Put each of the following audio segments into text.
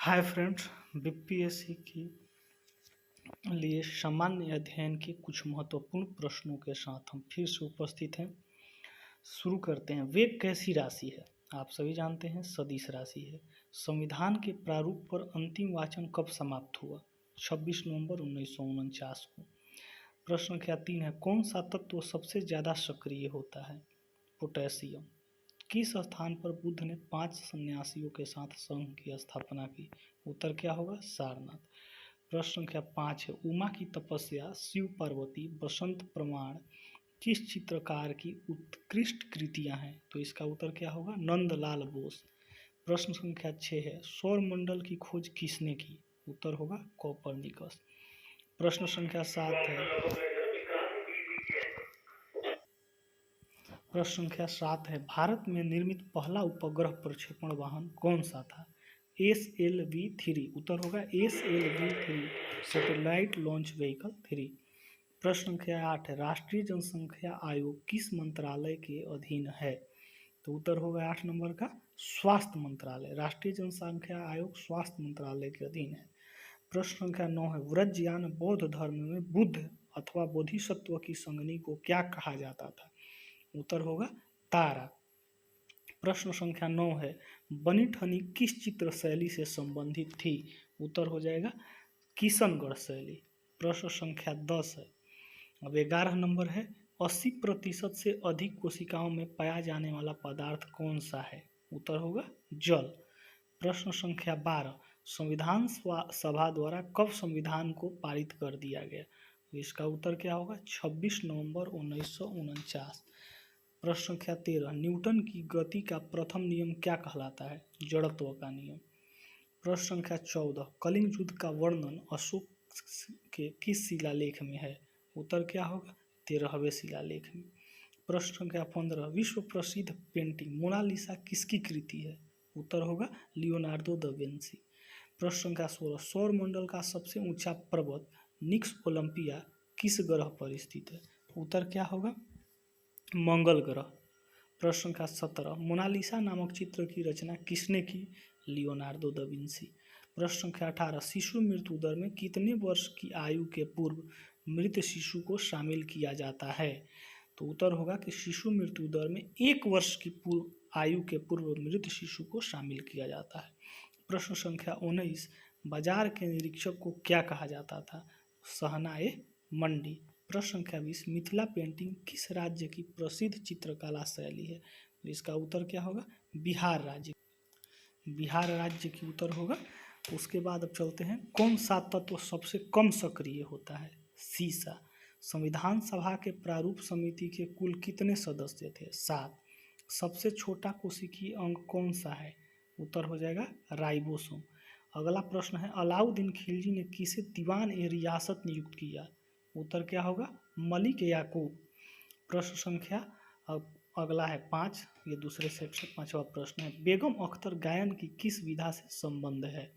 Hi friends, BPSC के लिए सामान्य अध्ययन के कुछ महत्वपूर्ण प्रश्नों के साथ हम फिर से उपस्थित हैं। शुरू करते हैं। वेग कैसी राशि है? आप सभी जानते हैं सदिश राशि है। संविधान के प्रारूप पर अंतिम वाचन कब समाप्त हुआ? 26 नवंबर 1949 को। प्रश्न संख्या 3 है, कौन सा तत्व सबसे ज़्यादा सक्रिय होता है? पोटेशियम। किस स्थान पर बुद्ध ने 5 सन्यासियों के साथ संघ की स्थापना की? उत्तर क्या होगा? सारनाथ। प्रश्न संख्या 5 है, उमा की तपस्या, शिव पार्वती, बसंत प्रमाण किस चित्रकार की उत्कृष्ट कृतियां हैं? तो इसका उत्तर क्या होगा? नंदलाल बोस। प्रश्न संख्या 6 है, सौर मंडल की खोज किसने की? उत्तर होगा कोपरनिकस। प्रश्न संख्या 7 है, भारत में निर्मित पहला उपग्रह प्रक्षेपण वाहन कौन सा था? SLV-3। उत्तर होगा SLV-3, सैटेलाइट लॉन्च व्हीकल 3। प्रश्न संख्या 8 है, राष्ट्रीय जनसंख्या आयोग किस मंत्रालय के अधीन है? तो उत्तर होगा 8 नंबर का स्वास्थ्य मंत्रालय। राष्ट्रीय जनसंख्या आयोग स्वास्थ्य मंत्रालय के अधीन है। प्रश्न संख्या 9 है, व्रजयान बौद्ध धर्म में बुद्ध अथवा बोधिसत्व की संगनी को क्या कहा जाता था? उत्तर होगा तारा। प्रश्न संख्या 9 है, बनी ठनी किस चित्र शैली से संबंधित थी? उत्तर हो जाएगा किशनगढ़ शैली। प्रश्न संख्या 10 है, अब 11 नंबर है, 80% से अधिक कोशिकाओं में पाया जाने वाला पदार्थ कौन सा है? उत्तर होगा जल। प्रश्न संख्या 12, संविधान सभा द्वारा कब संविधान को पारित कर दिया गया? तो इसका उत्तर क्या होगा? 26 नवंबर 1949। प्रश्न संख्या 13, न्यूटन की गति का प्रथम नियम क्या कहलाता है? जड़त्व का नियम। प्रश्न संख्या 14, कलिंग युद्ध का वर्णन अशोक के किस शिलालेख में है? उत्तर क्या होगा? 13वें शिलालेख में। प्रश्न संख्या 15, विश्व प्रसिद्ध पेंटिंग मोनालिसा किसकी कृति है? उत्तर होगा लियोनार्डो दा विंची। प्रश्न संख्या 16, सौर मंडल का सबसे ऊंचा पर्वत निक्स ओलंपिया किस ग्रह पर स्थित है? उत्तर क्या होगा? मंगल ग्रह। प्रश्न संख्या 17, मोनालिसा नामक चित्र की रचना किसने की? Leonardo da Vinci. प्रश्न संख्या 18, शिशु मृत्यु दर में कितने वर्ष की आयु के पूर्व मृत शिशु को शामिल किया जाता है? तो उत्तर होगा कि शिशु मृत्यु दर में 1 वर्ष की आयु के पूर्व मृत शिशु को शामिल किया जाता है। प्रश्न संख्या 19, बाजार के निरीक्षक को क्या कहा जाता था? सहनाए मंडी। प्रश्न संख्या 20, मिथिला पेंटिंग किस राज्य की प्रसिद्ध चित्रकला शैली है? तो इसका उत्तर क्या होगा? बिहार राज्य। बिहार राज्य की उत्तर होगा। उसके बाद अब चलते हैं, कौन सा तत्व सबसे कम सक्रिय होता है? सीसा। संविधान सभा के प्रारूप समिति के कुल कितने सदस्य थे? 7। सबसे छोटा कोशिकीय अंग कौन सा है? उत्तर हो जाएगा राइबोसोम। अगला प्रश्न है, अलाउद्दीन खिलजी ने किसे दीवान ए रियासत नियुक्त किया? उत्तर क्या होगा? मलिक याकूब। प्रश्न संख्या अगला है 5, ये दूसरे सेट से 5वां प्रश्न है, बेगम अख्तर गायन की किस विधा से संबंध है?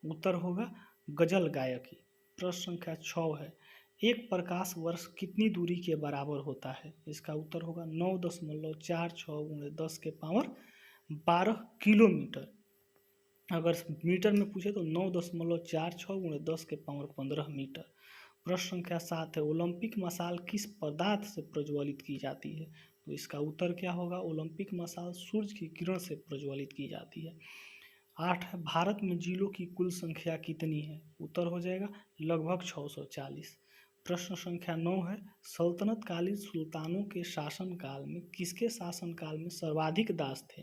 उत्तर होगा गजल गायकी। प्रश्न संख्या 6 है, एक प्रकाश वर्ष कितनी दूरी के बराबर होता है? इसका उत्तर होगा 9.46 × 10 के पावर 12 किलोमीटर। अगर मीटर में पूछे तो 9.46 × 10 के पावर 15 मीटर। प्रश्न संख्या 7 है, ओलंपिक मशाल किस पदार्थ से प्रज्वलित की जाती है? तो इसका उत्तर क्या होगा? ओलंपिक मशाल सूर्य की किरण से प्रज्वलित की जाती है। 8 है, भारत में जिलों की कुल संख्या कितनी है? उत्तर हो जाएगा लगभग 640। प्रश्न संख्या 9 है, सल्तनत कालीन सुल्तानों के शासनकाल में किसके शासनकाल में सर्वाधिक दास थे?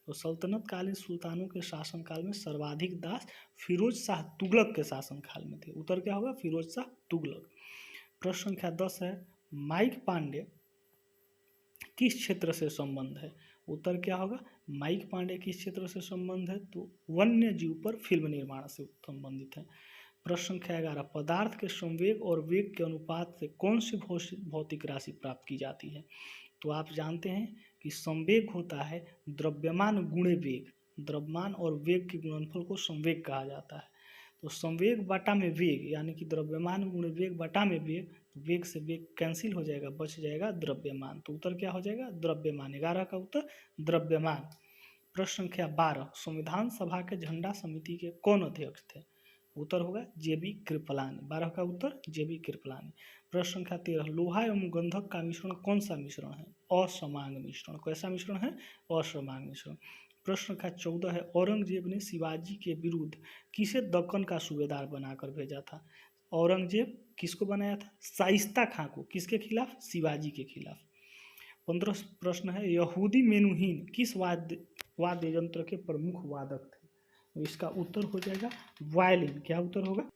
तो सल्तनत कालीन सुल्तानों के शासनकाल में सर्वाधिक दास फिरोज शाह तुगलक के शासनकाल में थे। उत्तर क्या होगा? फिरोज शाह तुगलक। प्रश्न संख्या 10 है, माइक पांडे किस क्षेत्र से संबंध है? उत्तर क्या होगा? माइक पांडे किस क्षेत्र से संबंध है? तो वन्य जीव पर फिल्म निर्माण से संबंधित है। प्रश्न संख्या 11, पदार्थ के संवेग और वेग के अनुपात से कौन सी भौतिक राशि प्राप्त की जाती है? तो आप जानते हैं कि संवेग होता है द्रव्यमान गुणे वेग। द्रव्यमान और वेग के गुणनफल को संवेग कहा जाता है। तो संवेग बटा में वेग, यानी कि द्रव्यमान गुणे वेग बटा में वेग, तो वेग से वेग कैंसिल हो जाएगा, बच जाएगा द्रव्यमान। तो उत्तर क्या हो जाएगा? द्रव्यमान। 11 का उत्तर द्रव्यमान। प्रश्न संख्या 12, संविधान सभा के झंडा समिति के कौन अध्यक्ष थे? उत्तर होगा JB कृपलानी। 12 का उत्तर JB कृपलानी। प्रश्न संख्या 13, लोहा एवं गंधक का मिश्रण कौन सा मिश्रण है? असमांग मिश्रण। कैसा मिश्रण है? असमांग मिश्रण। प्रश्न संख्या 14 है, औरंगजेब ने शिवाजी के विरुद्ध किसे दक्कन का सूबेदार बनाकर भेजा था? औरंगजेब किसको बनाया था? शाइस्ता खां को। किसके खिलाफ? शिवाजी के खिलाफ। 15 प्रश्न है, यहूदी मेनुहीन किस वाद्य यंत्र के प्रमुख वादक थे? तो इसका उत्तर हो जाएगा वायलिन। क्या उत्तर होगा?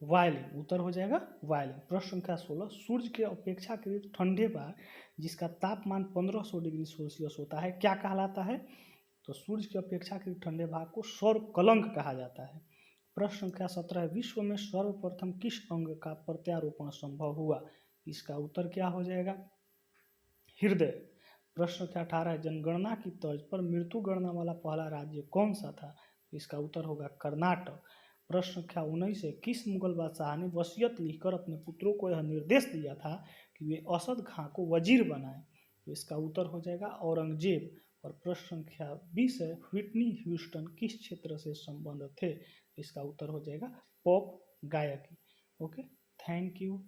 वायलिन। उत्तर हो जाएगा वायलिन। प्रश्न संख्या 16, सूर्य के अपेक्षाकृत ठंडे भाग जिसका तापमान 1500 डिग्री सेल्सियस होता है क्या कहलाता है? तो सूर्य के अपेक्षाकृत ठंडे भाग को सौर कलंक कहा जाता है। प्रश्न संख्या 17 है, विश्व में सर्वप्रथम किस अंग का प्रत्यारोपण संभव हुआ? इसका उत्तर क्या हो जाएगा? हृदय। प्रश्न संख्या 18 है, जनगणना की तर्ज पर मृत्यु गणना वाला पहला राज्य कौन सा था? इसका उत्तर होगा कर्नाटक। प्रश्न संख्या 19 है, किस मुगल बादशाह ने वसीयत लिखकर अपने पुत्रों को यह निर्देश दिया था कि वे असद खां को वजीर बनाएं? तो इसका उत्तर हो जाएगा औरंगजेब। और प्रश्न संख्या 20 है, व्हिटनी ह्यूस्टन किस क्षेत्र से संबंध थे? इसका उत्तर हो जाएगा पॉप गायकी। Okay, thank you.